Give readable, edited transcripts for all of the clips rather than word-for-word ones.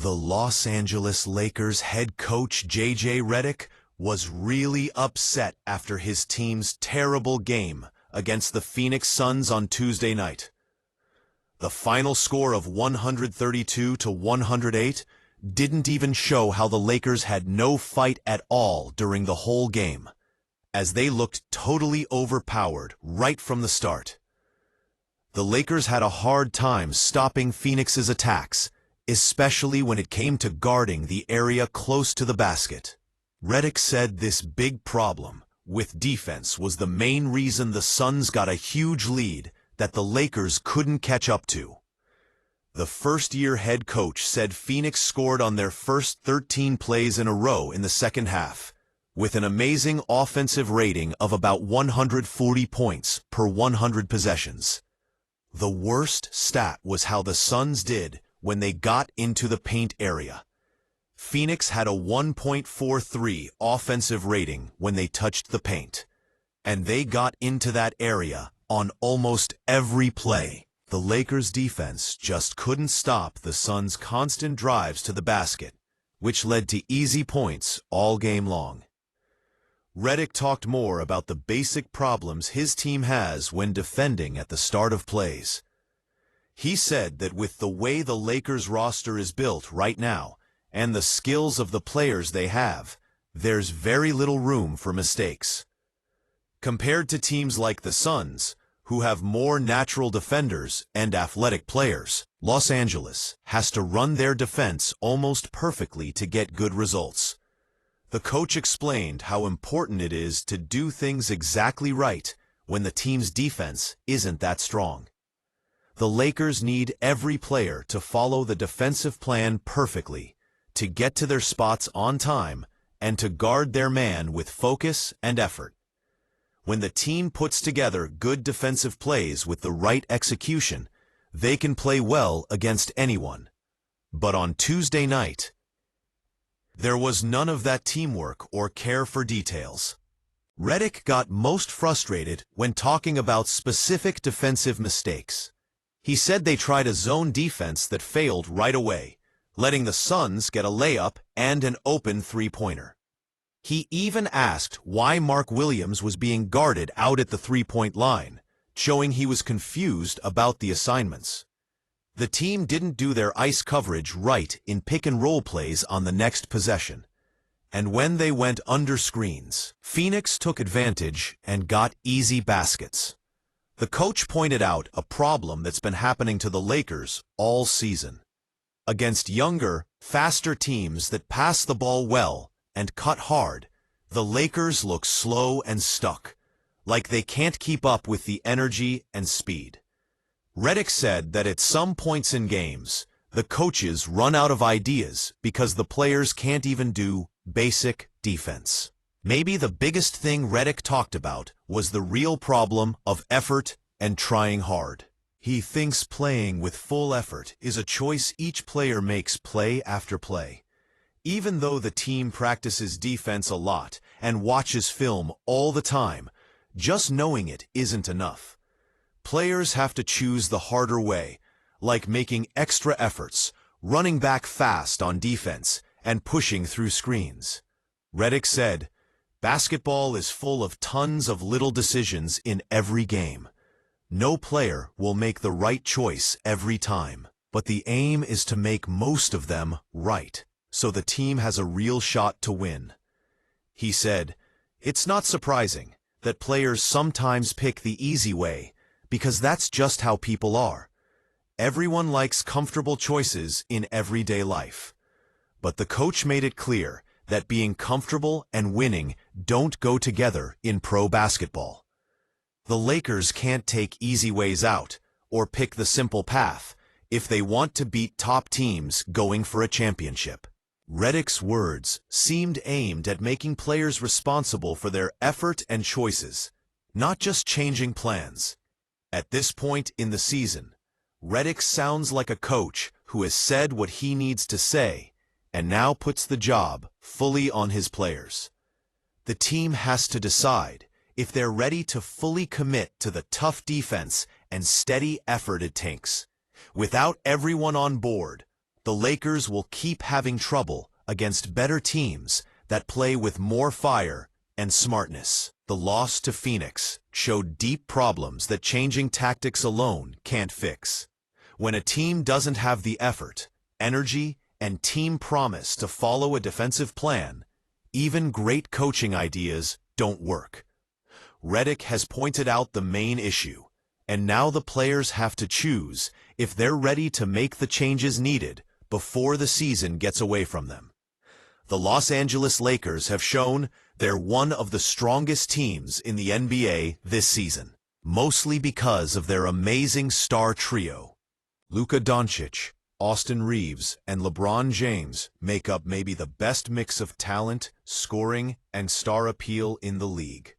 The Los Angeles Lakers head coach J.J. Redick was really upset after his team's terrible game against the Phoenix Suns on Tuesday night. The final score of 132-108 didn't even show how the Lakers had no fight at all during the whole game, as they looked totally overpowered right from the start. The Lakers had a hard time stopping Phoenix's attacks, especially when it came to guarding the area close to the basket. Redick said this big problem with defense was the main reason the Suns got a huge lead that the Lakers couldn't catch up to. The first-year head coach said Phoenix scored on their first 13 plays in a row in the second half, with an amazing offensive rating of about 140 points per 100 possessions. The worst stat was how the Suns did when they got into the paint area. Phoenix had a 1.43 offensive rating when they touched the paint, and they got into that area on almost every play. The Lakers' defense just couldn't stop the Suns' constant drives to the basket, which led to easy points all game long. Redick talked more about the basic problems his team has when defending at the start of plays. He said that with the way the Lakers roster is built right now and the skills of the players they have, there's very little room for mistakes. Compared to teams like the Suns, who have more natural defenders and athletic players, Los Angeles has to run their defense almost perfectly to get good results. The coach explained how important it is to do things exactly right when the team's defense isn't that strong. The Lakers need every player to follow the defensive plan perfectly, to get to their spots on time, and to guard their man with focus and effort. When the team puts together good defensive plays with the right execution, they can play well against anyone. But on Tuesday night, there was none of that teamwork or care for details. Redick got most frustrated when talking about specific defensive mistakes. He said they tried a zone defense that failed right away, letting the Suns get a layup and an open three-pointer. He even asked why Mark Williams was being guarded out at the three-point line, showing he was confused about the assignments. The team didn't do their ice coverage right in pick-and-roll plays on the next possession, and when they went under screens, Phoenix took advantage and got easy baskets. The coach pointed out a problem that's been happening to the Lakers all season. Against younger, faster teams that pass the ball well and cut hard, the Lakers look slow and stuck, like they can't keep up with the energy and speed. Redick said that at some points in games, the coaches run out of ideas because the players can't even do basic defense. Maybe the biggest thing Redick talked about was the real problem of effort and trying hard. He thinks playing with full effort is a choice each player makes play after play. Even though the team practices defense a lot and watches film all the time, just knowing it isn't enough. Players have to choose the harder way, like making extra efforts, running back fast on defense, and pushing through screens. Redick said, "Basketball is full of tons of little decisions in every game. No player will make the right choice every time, but the aim is to make most of them right, so the team has a real shot to win." He said, "It's not surprising that players sometimes pick the easy way, because that's just how people are. Everyone likes comfortable choices in everyday life." But the coach made it clear that being comfortable and winning don't go together in pro basketball. The Lakers can't take easy ways out or pick the simple path if they want to beat top teams going for a championship. Redick's words seemed aimed at making players responsible for their effort and choices, not just changing plans. At this point in the season, Redick sounds like a coach who has said what he needs to say and now puts the job fully on his players. The team has to decide if they're ready to fully commit to the tough defense and steady effort it takes. Without everyone on board, The Lakers will keep having trouble against better teams that play with more fire and smartness. The loss to Phoenix showed deep problems that changing tactics alone can't fix. When a team doesn't have the effort, energy, and team promise to follow a defensive plan, even great coaching ideas don't work. Redick has pointed out the main issue, and now the players have to choose if they're ready to make the changes needed before the season gets away from them. The Los Angeles Lakers have shown they're one of the strongest teams in the NBA this season, mostly because of their amazing star trio. Luka Doncic, Austin Reeves, and LeBron James make up maybe the best mix of talent, scoring, and star appeal in the league.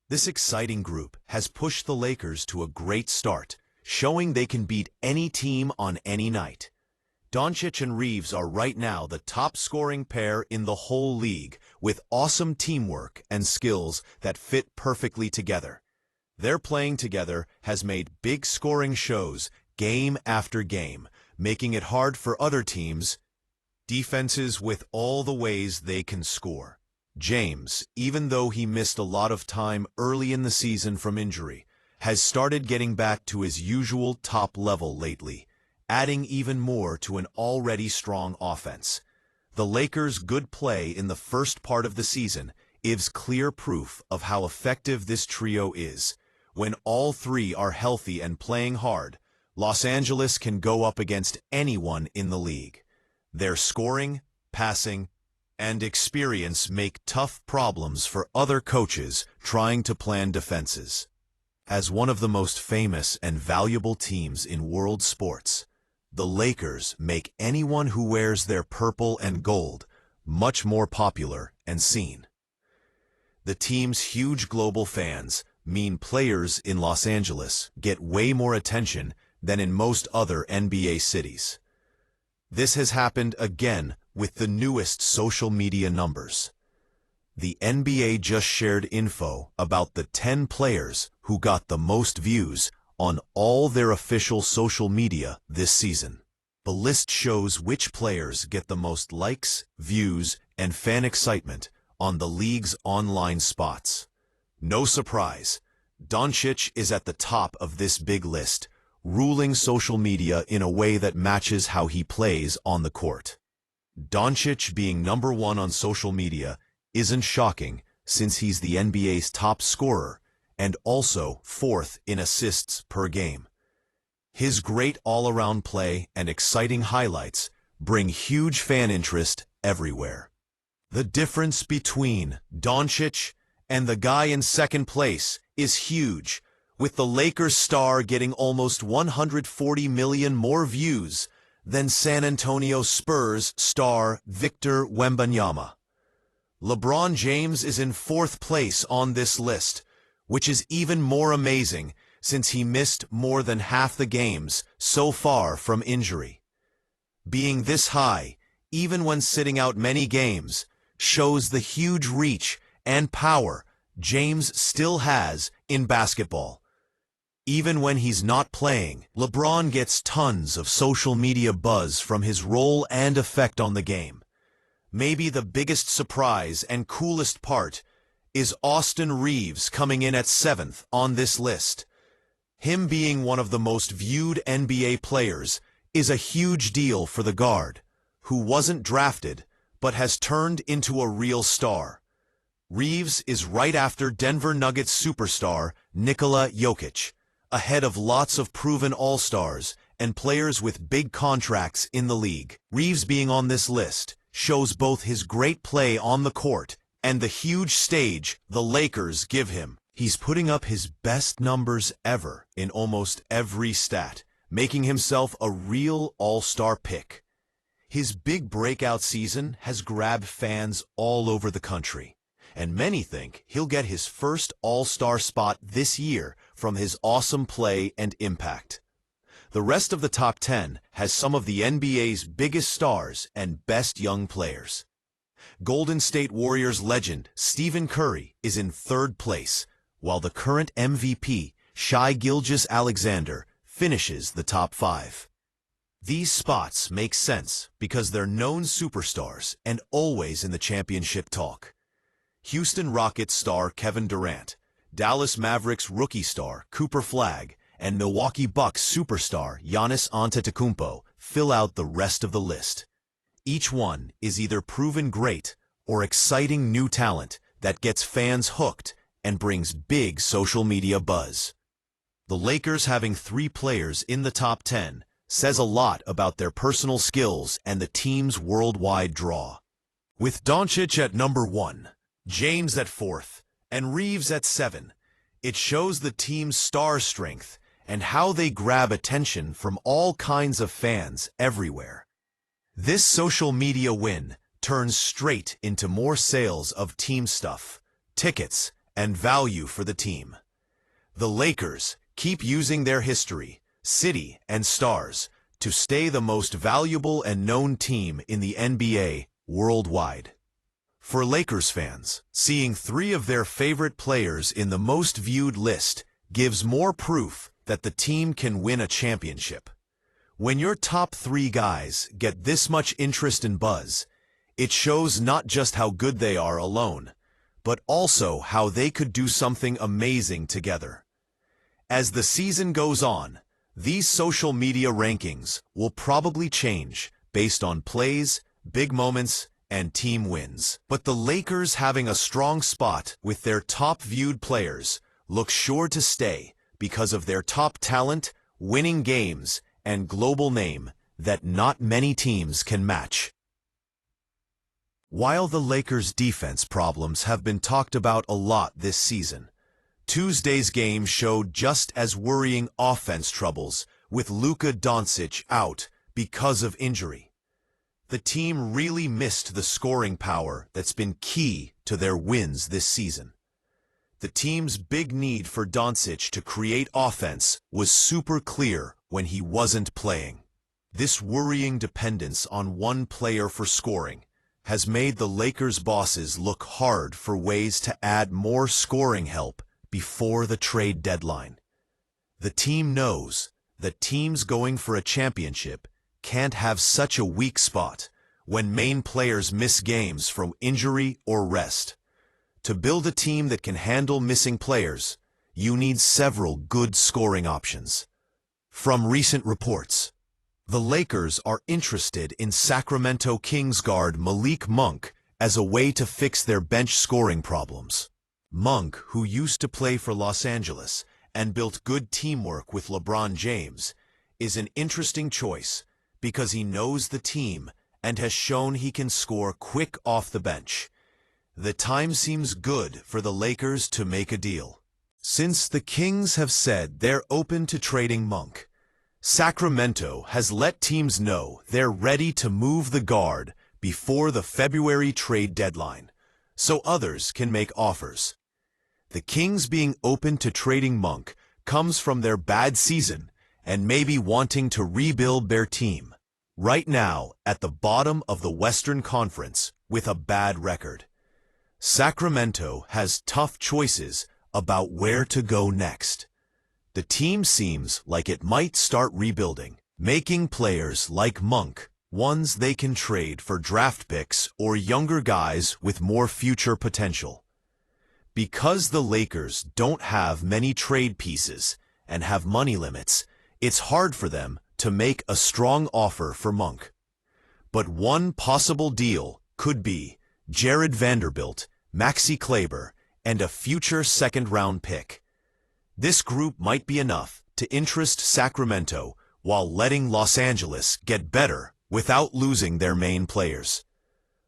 This exciting group has pushed the Lakers to a great start, showing they can beat any team on any night. Doncic and Reeves are right now the top scoring pair in the whole league, with awesome teamwork and skills that fit perfectly together. Their playing together has made big scoring shows game after game, making it hard for other teams' defenses with all the ways they can score. James, even though he missed a lot of time early in the season from injury, has started getting back to his usual top level lately, adding even more to an already strong offense. The Lakers' good play in the first part of the season is clear proof of how effective this trio is. When all three are healthy and playing hard, Los Angeles can go up against anyone in the league. Their scoring, passing, and experience make tough problems for other coaches trying to plan defenses. As one of the most famous and valuable teams in world sports, the Lakers make anyone who wears their purple and gold much more popular and seen. The team's huge global fans mean players in Los Angeles get way more attention than in most other NBA cities. This has happened again with the newest social media numbers. The NBA just shared info about the 10 players who got the most views on all their official social media this season. The list shows which players get the most likes, views, and fan excitement on the league's online spots. No surprise, Doncic is at the top of this big list, ruling social media in a way that matches how he plays on the court. Doncic being number one on social media isn't shocking since he's the NBA's top scorer and also fourth in assists per game. His great all-around play and exciting highlights bring huge fan interest everywhere. The difference between Doncic and the guy in second place is huge, with the Lakers star getting almost 140 million more views than San Antonio Spurs star Victor Wembanyama. LeBron James is in fourth place on this list, which is even more amazing since he missed more than half the games so far from injury. Being this high, even when sitting out many games, shows the huge reach and power James still has in basketball. Even when he's not playing, LeBron gets tons of social media buzz from his role and effect on the game. Maybe the biggest surprise and coolest part is Austin Reeves coming in at 7th on this list. Him being one of the most viewed NBA players is a huge deal for the guard, who wasn't drafted but has turned into a real star. Reeves is right after Denver Nuggets superstar Nikola Jokic, ahead of lots of proven all-stars and players with big contracts in the league. Reeves being on this list shows both his great play on the court and the huge stage the Lakers give him. He's putting up his best numbers ever in almost every stat, making himself a real all-star pick. His big breakout season has grabbed fans all over the country, and many think he'll get his first all-star spot this year from his awesome play and impact. The rest of the top 10 has some of the NBA's biggest stars and best young players. Golden State Warriors legend Stephen Curry is in 3rd place, while the current MVP, Shai Gilgeous-Alexander, finishes the top 5. These spots make sense because they're known superstars and always in the championship talk. Houston Rockets star Kevin Durant, Dallas Mavericks rookie star Cooper Flagg, and Milwaukee Bucks superstar Giannis Antetokounmpo fill out the rest of the list. Each one is either proven great or exciting new talent that gets fans hooked and brings big social media buzz. The Lakers having 3 players in the top 10 says a lot about their personal skills and the team's worldwide draw. With Doncic at number 1, James at 4th, and Reeves at 7, it shows the team's star strength and how they grab attention from all kinds of fans everywhere. This social media win turns straight into more sales of team stuff, tickets, and value for the team. The Lakers keep using their history, city, and stars to stay the most valuable and known team in the NBA worldwide. For Lakers fans, seeing 3 of their favorite players in the most viewed list gives more proof that the team can win a championship. When your top 3 guys get this much interest and buzz, it shows not just how good they are alone, but also how they could do something amazing together. As the season goes on, these social media rankings will probably change based on plays, big moments, and team wins. But the Lakers having a strong spot with their top viewed players look sure to stay because of their top talent, winning games, and global name that not many teams can match. While the Lakers' defense problems have been talked about a lot this season, Tuesday's game showed just as worrying offense troubles with Luka Doncic out because of injury. The team really missed the scoring power that's been key to their wins this season. The team's big need for Doncic to create offense was super clear when he wasn't playing. This worrying dependence on one player for scoring has made the Lakers' bosses look hard for ways to add more scoring help before the trade deadline. The team knows that teams going for a championship can't have such a weak spot when main players miss games from injury or rest. To build a team that can handle missing players, you need several good scoring options. From recent reports, the Lakers are interested in Sacramento Kings guard Malik Monk as a way to fix their bench scoring problems. Monk, who used to play for Los Angeles and built good teamwork with LeBron James, is an interesting choice because he knows the team and has shown he can score quick off the bench. The time seems good for the Lakers to make a deal. Since the Kings have said they're open to trading Monk, Sacramento has let teams know they're ready to move the guard before the February trade deadline, so others can make offers. The Kings being open to trading Monk comes from their bad season and maybe wanting to rebuild their team, right now at the bottom of the Western Conference with a bad record. Sacramento has tough choices about where to go next. The team seems like it might start rebuilding, making players like Monk ones they can trade for draft picks or younger guys with more future potential. Because the Lakers don't have many trade pieces and have money limits, it's hard for them to make a strong offer for Monk. But one possible deal could be Jared Vanderbilt, Maxi Kleber, and a future second-round pick. This group might be enough to interest Sacramento while letting Los Angeles get better without losing their main players.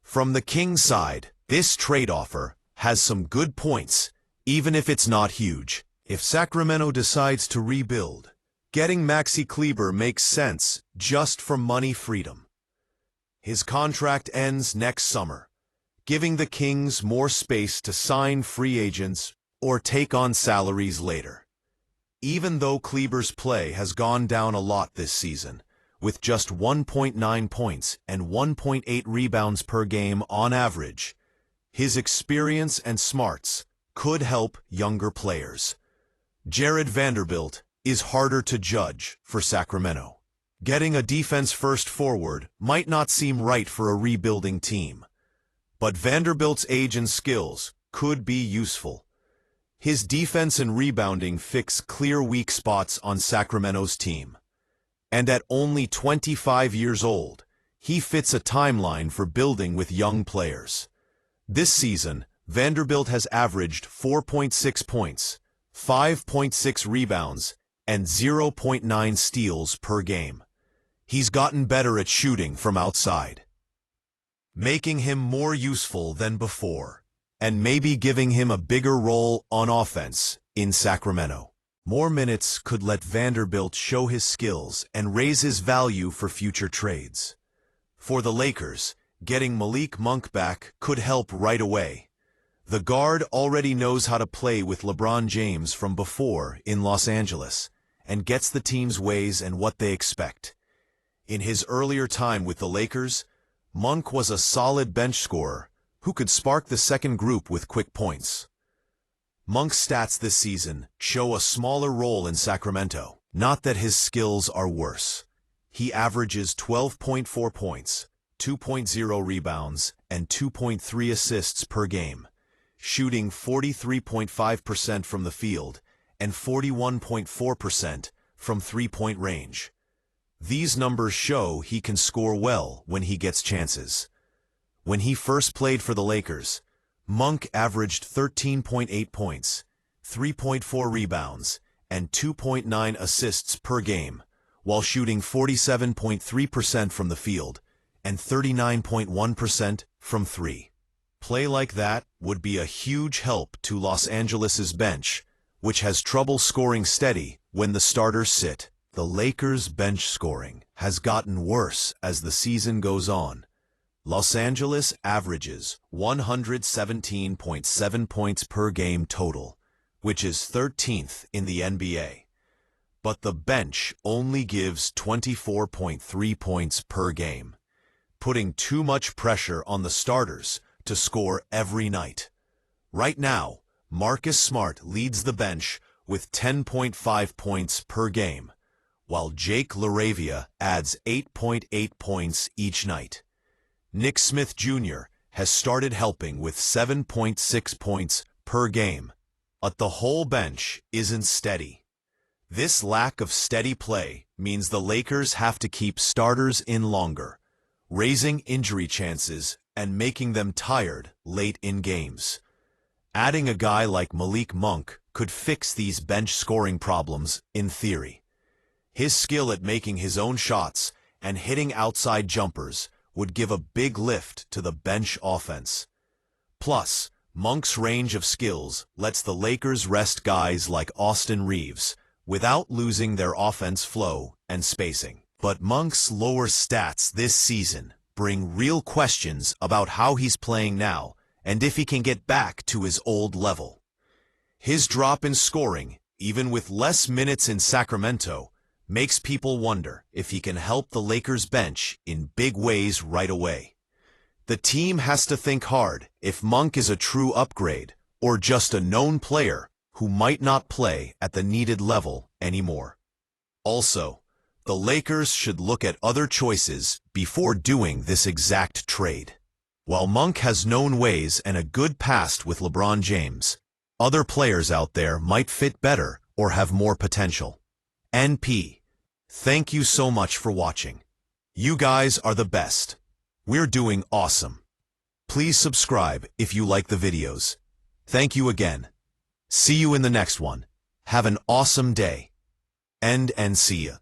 From the Kings' side, this trade offer has some good points, even if it's not huge. If Sacramento decides to rebuild, getting Maxi Kleber makes sense just for money freedom. His contract ends next summer, giving the Kings more space to sign free agents or take on salaries later. Even though Kleber's play has gone down a lot this season, with just 1.9 points and 1.8 rebounds per game on average, his experience and smarts could help younger players. Jared Vanderbilt is harder to judge for Sacramento. Getting a defense-first forward might not seem right for a rebuilding team, but Vanderbilt's age and skills could be useful. His defense and rebounding fix clear weak spots on Sacramento's team. And at only 25 years old, he fits a timeline for building with young players. This season, Vanderbilt has averaged 4.6 points, 5.6 rebounds, and 0.9 steals per game. He's gotten better at shooting from outside, making him more useful than before, and maybe giving him a bigger role on offense in Sacramento. More minutes could let Vanderbilt show his skills and raise his value for future trades. For the Lakers, getting Malik Monk back could help right away. The guard already knows how to play with LeBron James from before in Los Angeles, and gets the team's ways and what they expect. In his earlier time with the Lakers, Monk was a solid bench scorer who could spark the second group with quick points. Monk's stats this season show a smaller role in Sacramento. Not that his skills are worse. He averages 12.4 points, 2.0 rebounds, and 2.3 assists per game, shooting 43.5% from the field and 41.4% from three-point range. These numbers show he can score well when he gets chances. When he first played for the Lakers, Monk averaged 13.8 points, 3.4 rebounds, and 2.9 assists per game, while shooting 47.3% from the field and 39.1% from three. Play like that would be a huge help to Los Angeles's bench, which has trouble scoring steady when the starters sit. The Lakers' bench scoring has gotten worse as the season goes on. Los Angeles averages 117.7 points per game total, which is 13th in the NBA. But the bench only gives 24.3 points per game, putting too much pressure on the starters to score every night. Right now, Marcus Smart leads the bench with 10.5 points per game, while Jake LaRavia adds 8.8 points each night. Nick Smith Jr. has started helping with 7.6 points per game, but the whole bench isn't steady. This lack of steady play means the Lakers have to keep starters in longer, raising injury chances and making them tired late in games. Adding a guy like Malik Monk could fix these bench scoring problems in theory. His skill at making his own shots and hitting outside jumpers would give a big lift to the bench offense. Plus, Monk's range of skills lets the Lakers rest guys like Austin Reeves without losing their offense flow and spacing. But Monk's lower stats this season bring real questions about how he's playing now and if he can get back to his old level. His drop in scoring, even with less minutes in Sacramento, makes people wonder if he can help the Lakers bench in big ways right away. The team has to think hard if Monk is a true upgrade or just a known player who might not play at the needed level anymore. Also, the Lakers should look at other choices before doing this exact trade. While Monk has known ways and a good past with LeBron James, other players out there might fit better or have more potential. NP. Thank you so much for watching. You guys are the best. We're doing awesome. Please subscribe if you like the videos. Thank you again. See you in the next one. Have an awesome day. And see ya.